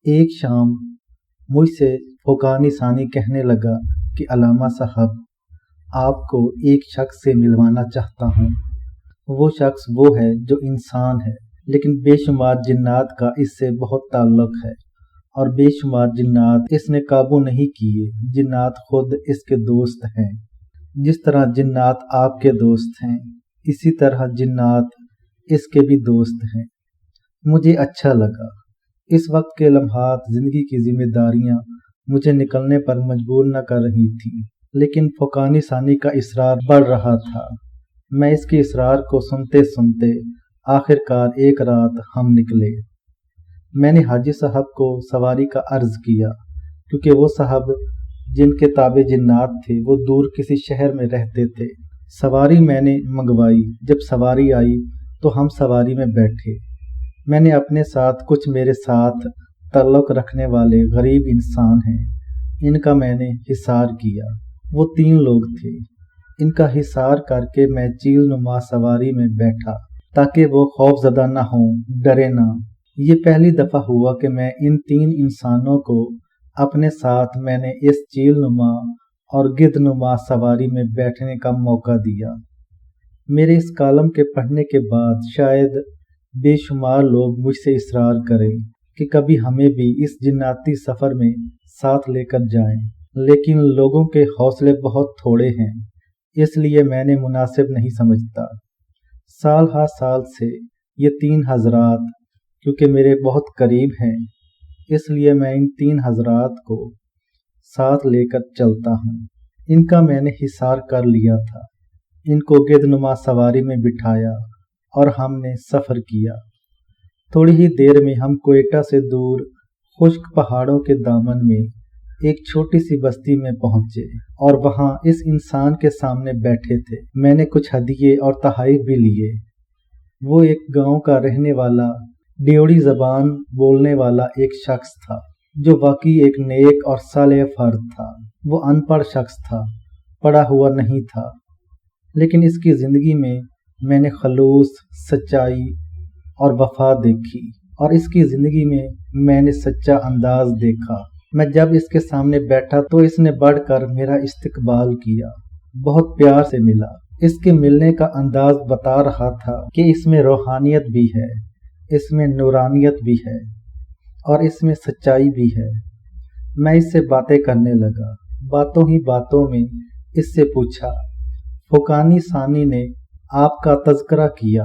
ایک شام مجھ سے فوقانی ثانی کہنے لگا کہ علامہ صاحب، آپ کو ایک شخص سے ملوانا چاہتا ہوں۔ وہ شخص وہ ہے جو انسان ہے، لیکن بے شمار جنات کا اس سے بہت تعلق ہے، اور بے شمار جنات اس نے قابو نہیں کیے۔ جنات خود اس کے دوست ہیں۔ جس طرح جنات آپ کے دوست ہیں، اسی طرح جنات اس کے بھی دوست ہیں۔ مجھے اچھا لگا۔ اس وقت کے لمحات زندگی کی ذمہ داریاں مجھے نکلنے پر مجبور نہ کر رہی تھیں، لیکن فوقانی ثانی کا اصرار بڑھ رہا تھا۔ میں اس کے اصرار کو سنتے سنتے آخر کار ایک رات ہم نکلے۔ میں نے حاجی صاحب کو سواری کا عرض کیا، کیونکہ وہ صاحب جن کے تابع جنات تھے وہ دور کسی شہر میں رہتے تھے۔ سواری میں نے منگوائی۔ جب سواری آئی تو ہم سواری میں بیٹھے۔ میں نے اپنے ساتھ کچھ میرے ساتھ تعلق رکھنے والے غریب انسان ہیں، ان کا میں نے حصار کیا۔ وہ 3 لوگ تھے۔ ان کا حصار کر کے میں چیل نما سواری میں بیٹھا تاکہ وہ خوف زدہ نہ ہوں، ڈرے نہ۔ یہ پہلی دفعہ ہوا کہ میں ان 3 انسانوں کو اپنے ساتھ میں نے اس چیل نما اور گدھ نما سواری میں بیٹھنے کا موقع دیا۔ میرے اس کالم کے پڑھنے کے بعد شاید بے شمار لوگ مجھ سے اصرار کریں کہ کبھی ہمیں بھی اس جناتی سفر میں ساتھ لے کر جائیں، لیکن لوگوں کے حوصلے بہت تھوڑے ہیں، اس لیے میں نے مناسب نہیں سمجھتا۔ سال ہر سال سے یہ 3 حضرات کیونکہ میرے بہت قریب ہیں، اس لیے میں ان 3 حضرات کو ساتھ لے کر چلتا ہوں۔ ان کا میں نے حصار کر لیا تھا۔ ان کو گدھ نما سواری میں بٹھایا اور ہم نے سفر کیا۔ تھوڑی ہی دیر میں ہم کوئٹہ سے دور خشک پہاڑوں کے دامن میں ایک چھوٹی سی بستی میں پہنچے اور وہاں اس انسان کے سامنے بیٹھے تھے۔ میں نے کچھ ہدیے اور تحائف بھی لیے۔ وہ ایک گاؤں کا رہنے والا، ڈیوڑی زبان بولنے والا ایک شخص تھا، جو واقعی ایک نیک اور صالح فرد تھا۔ وہ ان پڑھ شخص تھا، پڑھا ہوا نہیں تھا، لیکن اس کی زندگی میں نے خلوص، سچائی اور وفا دیکھی، اور اس کی زندگی میں نے سچا انداز دیکھا۔ میں جب اس کے سامنے بیٹھا تو اس نے بڑھ کر میرا استقبال کیا، بہت پیار سے ملا۔ اس کے ملنے کا انداز بتا رہا تھا کہ اس میں روحانیت بھی ہے، اس میں نورانیت بھی ہے، اور اس میں سچائی بھی ہے۔ میں اس سے باتیں کرنے لگا۔ باتوں ہی باتوں میں اس سے پوچھا، فوقانی ثانی نے آپ کا تذکرہ کیا۔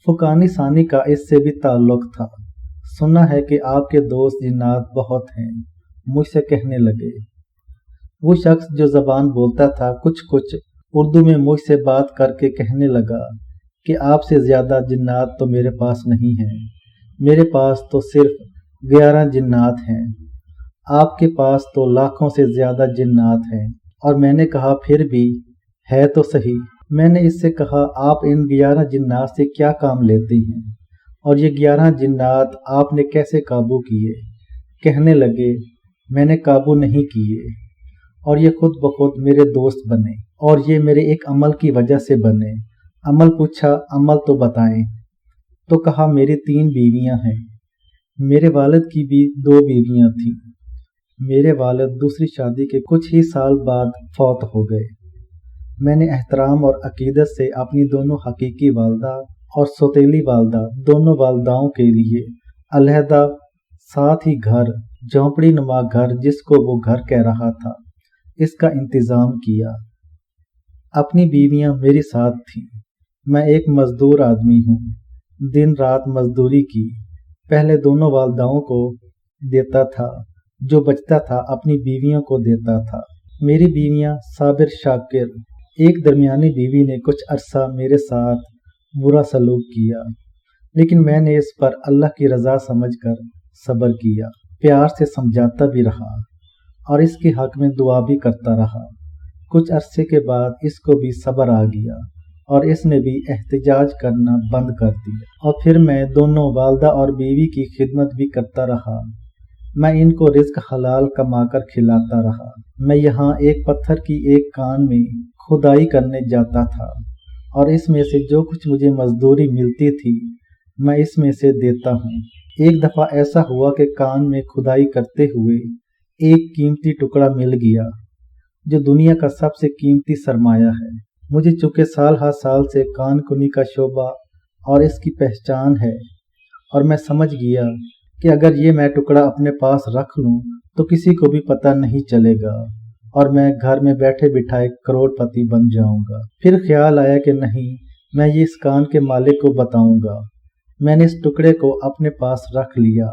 فوقانی ثانی کا اس سے بھی تعلق تھا۔ سنا ہے کہ آپ کے دوست جنات بہت ہیں، مجھ سے کہنے لگے۔ وہ شخص جو زبان بولتا تھا کچھ اردو میں مجھ سے بات کر کے کہنے لگا کہ آپ سے زیادہ جنات تو میرے پاس نہیں ہیں، میرے پاس تو صرف 11 جنات ہیں، آپ کے پاس تو لاکھوں سے زیادہ جنات ہیں۔ اور میں نے کہا پھر بھی ہے تو صحیح۔ میں نے اس سے کہا آپ ان 11 جنات سے کیا کام لیتے ہیں، اور یہ 11 جنات آپ نے کیسے قابو کیے؟ کہنے لگے میں نے قابو نہیں کیے، اور یہ خود بخود میرے دوست بنے، اور یہ میرے ایک عمل کی وجہ سے بنے۔ عمل پوچھا، عمل تو بتائیں۔ تو کہا میری 3 بیویاں ہیں۔ میرے والد کی بھی 2 بیویاں تھیں۔ میرے والد دوسری شادی کے کچھ ہی سال بعد فوت ہو گئے۔ میں نے احترام اور عقیدت سے اپنی دونوں حقیقی والدہ اور سوتیلی والدہ، دونوں والداؤں کے لیے علیحدہ ساتھ ہی گھر، جھونپڑی نما گھر جس کو وہ گھر کہہ رہا تھا، اس کا انتظام کیا۔ اپنی بیویاں میری ساتھ تھیں۔ میں ایک مزدور آدمی ہوں، دن رات مزدوری کی، پہلے دونوں والداؤں کو دیتا تھا، جو بچتا تھا اپنی بیویوں کو دیتا تھا۔ میری بیویاں صابر، شاکر۔ ایک درمیانی بیوی نے کچھ عرصہ میرے ساتھ برا سلوک کیا، لیکن میں نے اس پر اللہ کی رضا سمجھ کر صبر کیا، پیار سے سمجھاتا بھی رہا، اور اس کے حق میں دعا بھی کرتا رہا۔ کچھ عرصے کے بعد اس کو بھی صبر آ گیا، اور اس نے بھی احتجاج کرنا بند کر دیا، اور پھر میں دونوں والدہ اور بیوی کی خدمت بھی کرتا رہا۔ میں ان کو رزق حلال کما کر کھلاتا رہا۔ میں یہاں ایک پتھر کی ایک کان میں کھدائی کرنے جاتا تھا، اور اس میں سے جو کچھ مجھے مزدوری ملتی تھی میں اس میں سے دیتا ہوں۔ ایک دفعہ ایسا ہوا کہ کان میں کھدائی کرتے ہوئے ایک قیمتی ٹکڑا مل گیا جو دنیا کا سب سے قیمتی سرمایہ ہے۔ مجھے چونکہ سال ہر سال سے کان کنی کا شعبہ اور اس کی پہچان ہے، اور میں سمجھ گیا کہ اگر یہ میں ٹکڑا اپنے پاس رکھ لوں تو کسی کو بھی پتہ نہیں چلے گا اور میں گھر میں بیٹھے بٹھائے کروڑ پتی بن جاؤں گا۔ پھر خیال آیا کہ نہیں، میں یہ اس کان کے مالک کو بتاؤں گا۔ میں نے اس ٹکڑے کو اپنے پاس رکھ لیا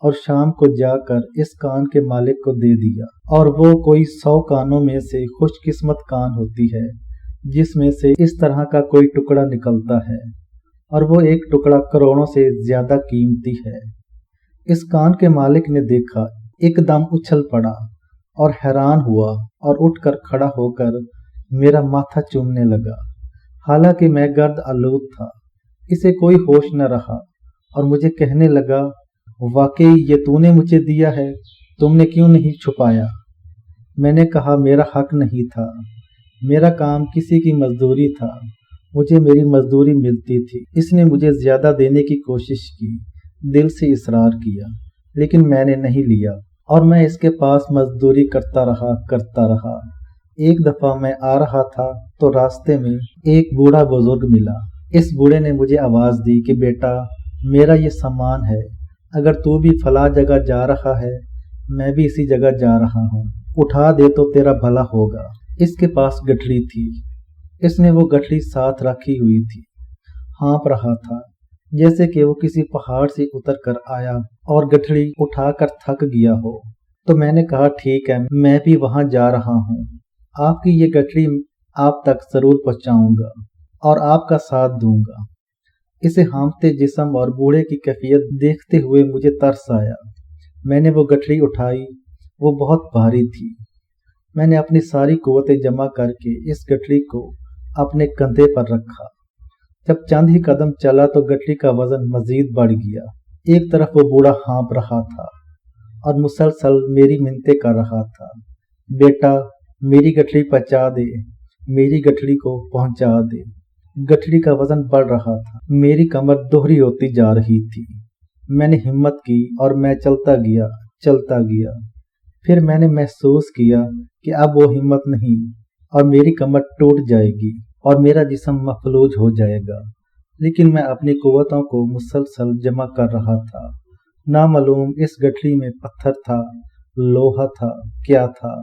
اور شام کو جا کر اس کان کے مالک کو دے دیا، اور وہ کوئی 100 کانوں میں سے خوش قسمت کان ہوتی ہے جس میں سے اس طرح کا کوئی ٹکڑا نکلتا ہے، اور وہ ایک ٹکڑا کروڑوں سے زیادہ قیمتی ہے۔ اس کان کے مالک نے دیکھا، ایک دم اچھل پڑا اور حیران ہوا اور اٹھ کر کھڑا ہو کر میرا ماتھا چومنے لگا، حالانکہ میں گرد آلود تھا۔ اسے کوئی ہوش نہ رہا اور مجھے کہنے لگا، واقعی یہ تو نے مجھے دیا ہے، تم نے کیوں نہیں چھپایا؟ میں نے کہا میرا حق نہیں تھا، میرا کام کسی کی مزدوری تھا، مجھے میری مزدوری ملتی تھی۔ اس نے مجھے زیادہ دینے کی کوشش کی، دل سے اصرار کیا، لیکن میں نے نہیں لیا اور میں اس کے پاس مزدوری کرتا رہا۔ ایک دفعہ میں آ رہا تھا تو راستے میں ایک بوڑھا بزرگ ملا۔ اس بوڑھے نے مجھے آواز دی کہ بیٹا، میرا یہ سامان ہے، اگر تو بھی فلاں جگہ جا رہا ہے، میں بھی اسی جگہ جا رہا ہوں، اٹھا دے تو تیرا بھلا ہوگا۔ اس کے پاس گٹھڑی تھی، اس نے وہ گٹھڑی ساتھ رکھی ہوئی تھی، ہانپ رہا تھا جیسے کہ وہ کسی پہاڑ سے اتر کر آیا اور گٹھڑی اٹھا کر تھک گیا ہو۔ تو میں نے کہا ٹھیک ہے، میں بھی وہاں جا رہا ہوں، آپ کی یہ گٹھڑی آپ تک ضرور پہنچاؤں گا اور آپ کا ساتھ دوں گا۔ اسے ہانپتے جسم اور بوڑھے کی کیفیت دیکھتے ہوئے مجھے ترس آیا۔ میں نے وہ گٹھڑی اٹھائی، وہ بہت بھاری تھی۔ میں نے اپنی ساری قوتیں جمع کر کے اس گٹھڑی کو اپنے کندھے پر رکھا۔ جب چند ہی قدم چلا تو گٹھڑی کا وزن مزید بڑھ گیا۔ ایک طرف وہ بوڑھا ہانپ رہا تھا اور مسلسل میری منتیں کر رہا تھا، بیٹا میری گٹھڑی پہنچا دے، میری گٹھڑی کو پہنچا دے۔ گٹھڑی کا وزن بڑھ رہا تھا، میری کمر دوہری ہوتی جا رہی تھی۔ میں نے ہمت کی اور میں چلتا گیا۔ پھر میں نے محسوس کیا کہ اب وہ ہمت نہیں اور میری کمر ٹوٹ جائے گی اور میرا جسم مفلوج ہو جائے گا، لیکن میں اپنی قوتوں کو مسلسل جمع کر رہا تھا۔ نامعلوم اس گٹھڑی میں پتھر تھا، لوہا تھا، کیا تھا،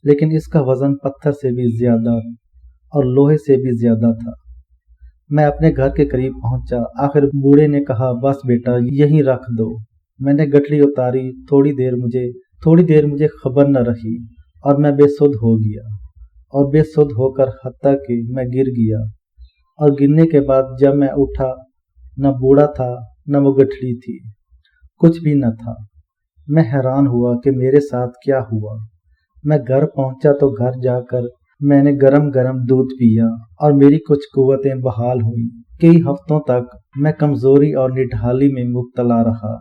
لیکن اس کا وزن پتھر سے بھی زیادہ اور لوہے سے بھی زیادہ تھا۔ میں اپنے گھر کے قریب پہنچا، آخر بوڑھے نے کہا بس بیٹا یہیں رکھ دو۔ میں نے گٹھڑی اتاری، تھوڑی دیر مجھے خبر نہ رہی اور میں بے سدھ ہو گیا، اور بے سدھ ہو کر حتیٰ کہ میں گر گیا، اور گرنے کے بعد جب میں اٹھا نہ بوڑھا تھا نہ وہ گٹھڑی تھی، کچھ بھی نہ تھا۔ میں حیران ہوا کہ میرے ساتھ کیا ہوا۔ میں گھر پہنچا تو گھر جا کر میں نے گرم دودھ پیا اور میری کچھ قوتیں بحال ہوئیں۔ کئی ہفتوں تک میں کمزوری اور نڈھالی میں مبتلا رہا،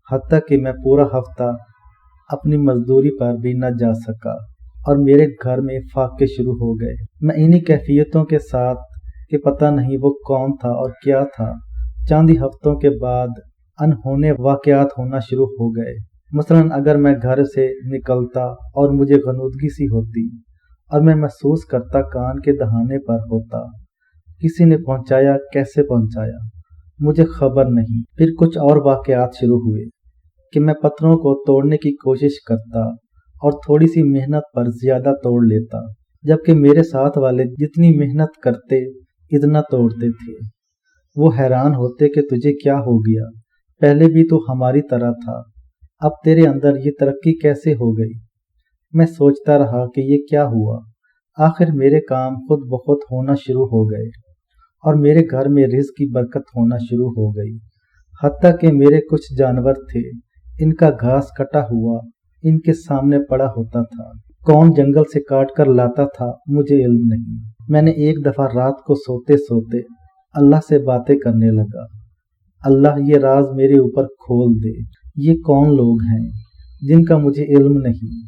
حتیٰ کہ میں پورا ہفتہ اپنی مزدوری پر بھی نہ جا سکا اور میرے گھر میں فاقے شروع ہو گئے۔ میں انہی کیفیتوں کے ساتھ کہ پتہ نہیں وہ کون تھا اور کیا تھا۔ چند ہی ہفتوں کے بعد انہونے واقعات ہونا شروع ہو گئے۔ مثلاً اگر میں گھر سے نکلتا اور مجھے غنودگی سی ہوتی اور میں محسوس کرتا کان کے دہانے پر ہوتا، کسی نے پہنچایا، کیسے پہنچایا مجھے خبر نہیں۔ پھر کچھ اور واقعات شروع ہوئے کہ میں پتھروں کو توڑنے کی کوشش کرتا اور تھوڑی سی محنت پر زیادہ توڑ لیتا، جبکہ میرے ساتھ والے جتنی محنت کرتے اتنا توڑتے تھے۔ وہ حیران ہوتے کہ تجھے کیا ہو گیا، پہلے بھی تو ہماری طرح تھا، اب تیرے اندر یہ ترقی کیسے ہو گئی؟ میں سوچتا رہا کہ یہ کیا ہوا۔ آخر میرے کام خود بخود ہونا شروع ہو گئے اور میرے گھر میں رزق کی برکت ہونا شروع ہو گئی، حتیٰ کہ میرے کچھ جانور تھے، ان کا گھاس کٹا ہوا ان کے سامنے پڑا ہوتا تھا۔ کون جنگل سے کاٹ کر لاتا تھا مجھے علم نہیں۔ میں نے ایک دفعہ رات کو سوتے سوتے اللہ سے باتیں کرنے لگا، اللہ یہ راز میرے اوپر کھول دے، یہ کون لوگ ہیں جن کا مجھے علم نہیں،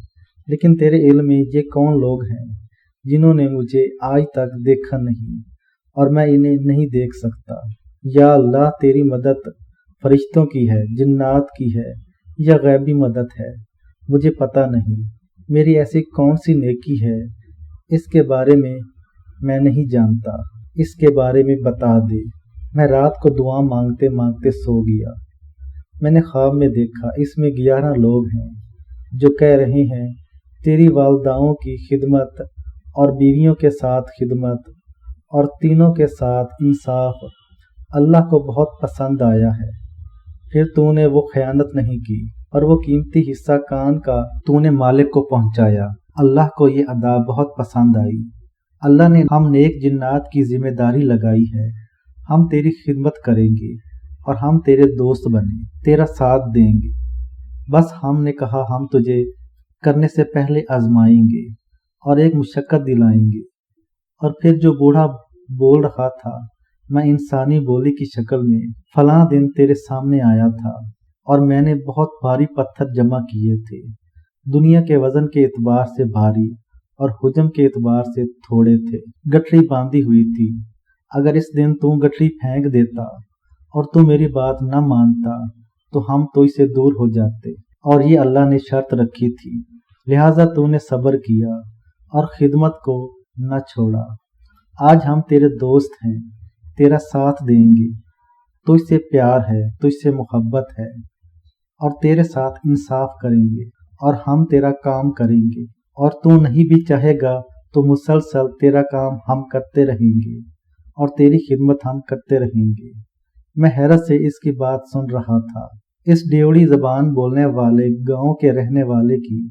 لیکن تیرے علم میں یہ کون لوگ ہیں جنہوں نے مجھے آج تک دیکھا نہیں اور میں انہیں نہیں دیکھ سکتا۔ یا اللہ تیری مدد فرشتوں کی ہے، جنات کی ہے یا غیبی مدد ہے، مجھے پتہ نہیں۔ میری ایسی کون سی نیکی ہے اس کے بارے میں نہیں جانتا، اس کے بارے میں بتا دے۔ میں رات کو دعا مانگتے مانگتے سو گیا۔ میں نے خواب میں دیکھا اس میں 11 لوگ ہیں جو کہہ رہے ہیں تیری والداؤں کی خدمت اور بیویوں کے ساتھ خدمت اور تینوں کے ساتھ انصاف اللہ کو بہت پسند آیا ہے۔ پھر تو نے وہ خیانت نہیں کی اور وہ قیمتی حصہ کان کا تو نے مالک کو پہنچایا۔ اللہ کو یہ ادا بہت پسند آئی۔ اللہ نے ہم نیک جنات کی ذمہ داری لگائی ہے، ہم تیری خدمت کریں گے اور ہم تیرے دوست بنے، تیرا ساتھ دیں گے۔ بس ہم نے کہا ہم تجھے کرنے سے پہلے آزمائیں گے اور ایک مشقت دلائیں گے۔ اور پھر جو بوڑھا بول رہا تھا، میں انسانی بولی کی شکل میں فلاں دن تیرے سامنے آیا تھا اور میں نے بہت بھاری پتھر جمع کیے تھے، دنیا کے وزن کے اعتبار سے بھاری اور حجم کے اعتبار سے تھوڑے تھے، گٹھڑی باندھی ہوئی تھی۔ اگر اس دن تو گٹھڑی پھینک دیتا اور تو میری بات نہ مانتا تو ہم تو اسے دور ہو جاتے، اور یہ اللہ نے شرط رکھی تھی، لہٰذا تو نے صبر کیا اور خدمت کو نہ چھوڑا۔ آج ہم تیرے دوست ہیں، تیرا ساتھ دیں گے، تجھ سے پیار ہے، تجھ سے محبت ہے اور تیرے ساتھ انصاف کریں گے اور ہم تیرا کام کریں گے، اور تو نہیں بھی چاہے گا تو مسلسل تیرا کام ہم کرتے رہیں گے اور تیری خدمت ہم کرتے رہیں گے۔ میں حیرت سے اس کی بات سن رہا تھا، اس ڈیوڑی زبان بولنے والے گاؤں کے رہنے والے کی،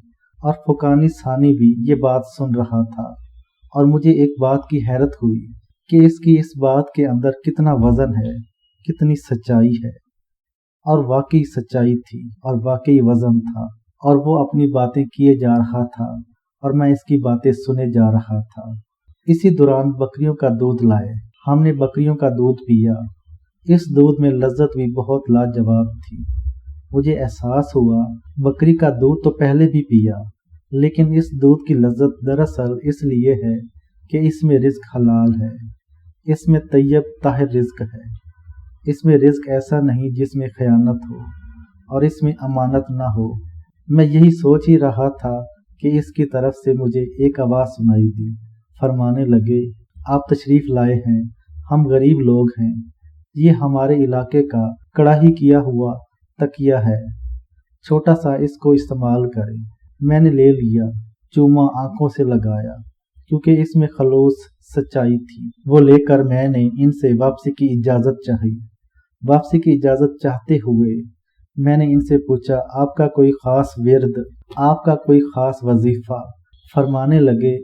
اور فوقانی ثانی بھی یہ بات سن رہا تھا، اور مجھے ایک بات کی حیرت ہوئی کہ اس کی اس بات کے اندر کتنا وزن ہے، کتنی سچائی ہے۔ اور واقعی سچائی تھی اور واقعی وزن تھا، اور وہ اپنی باتیں کیے جا رہا تھا اور میں اس کی باتیں سنے جا رہا تھا۔ اسی دوران بکریوں کا دودھ لائے، ہم نے بکریوں کا دودھ پیا۔ اس دودھ میں لذت بھی بہت لاجواب تھی۔ مجھے احساس ہوا بکری کا دودھ تو پہلے بھی پیا، لیکن اس دودھ کی لذت دراصل اس لیے ہے کہ اس میں رزق حلال ہے، اس میں طیب طاہر رزق ہے، اس میں رزق ایسا نہیں جس میں خیانت ہو اور اس میں امانت نہ ہو۔ میں یہی سوچ ہی رہا تھا کہ اس کی طرف سے مجھے ایک آواز سنائی دی، فرمانے لگے آپ تشریف لائے ہیں، ہم غریب لوگ ہیں، یہ ہمارے علاقے کا کڑاہی کیا ہوا تکیہ ہے، چھوٹا سا اس کو استعمال کریں۔ میں نے لے لیا، چوما آنکھوں سے لگایا کیونکہ اس میں خلوص سچائی تھی۔ وہ لے کر میں نے ان سے واپسی کی اجازت چاہی۔ واپسی کی اجازت چاہتے ہوئے میں نے ان سے پوچھا آپ کا کوئی خاص ورد، آپ کا کوئی خاص وظیفہ؟ فرمانے لگے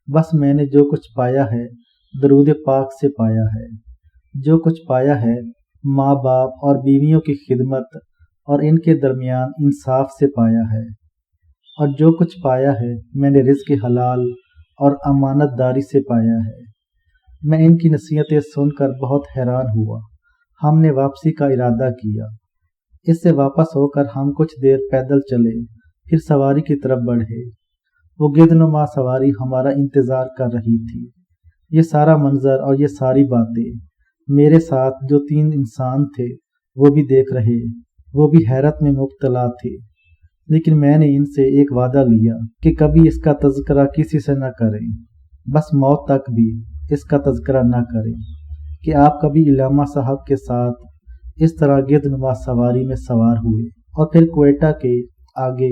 بس میں نے جو کچھ پایا ہے درود پاک سے پایا ہے، جو کچھ پایا ہے ماں باپ اور بیویوں کی خدمت اور ان کے درمیان انصاف سے پایا ہے، اور جو کچھ پایا ہے میں نے رزق حلال اور امانت داری سے پایا ہے۔ میں ان کی نصیحتیں سن کر بہت حیران ہوا۔ ہم نے واپسی کا ارادہ کیا۔ اس سے واپس ہو کر ہم کچھ دیر پیدل چلے، پھر سواری کی طرف بڑھے۔ وہ گدنما سواری ہمارا انتظار کر رہی تھی۔ یہ سارا منظر اور یہ ساری باتیں میرے ساتھ جو 3 انسان تھے وہ بھی دیکھ رہے، وہ بھی حیرت میں مبتلا تھے، لیکن میں نے ان سے ایک وعدہ لیا کہ کبھی اس کا تذکرہ کسی سے نہ کریں، بس موت تک بھی اس کا تذکرہ نہ کریں کہ آپ کبھی علامہ صاحب کے ساتھ اس طرح گدنما سواری میں سوار ہوئے۔ اور پھر کوئٹہ کے آگے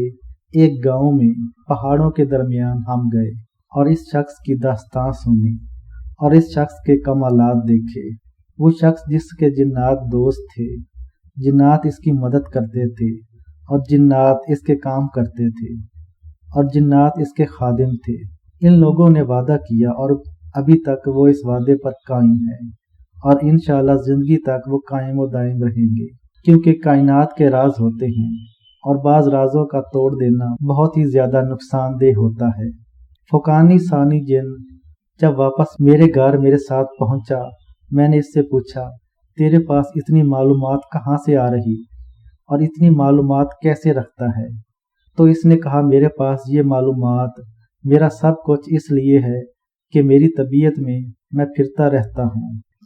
ایک گاؤں میں پہاڑوں کے درمیان ہم گئے اور اس شخص کی داستان سنی اور اس شخص کے کمالات دیکھے۔ وہ شخص جس کے جنات دوست تھے، جنات اس کی مدد کرتے تھے اور جنات اس کے کام کرتے تھے اور جنات اس کے خادم تھے۔ ان لوگوں نے وعدہ کیا اور ابھی تک وہ اس وعدے پر قائم ہیں، اور انشاءاللہ زندگی تک وہ قائم و دائم رہیں گے، کیونکہ کائنات کے راز ہوتے ہیں اور بعض رازوں کا توڑ دینا بہت ہی زیادہ نقصان دہ ہوتا ہے۔ فوقانی ثانی جن جب واپس میرے گھر میرے ساتھ پہنچا، میں نے اس سے پوچھا تیرے پاس اتنی معلومات کہاں سے آ رہی اور اتنی معلومات کیسے رکھتا ہے؟ تو اس نے کہا میرے پاس یہ معلومات، میرا سب کچھ اس لیے ہے کہ میری طبیعت میں پھرتا رہتا ہوں،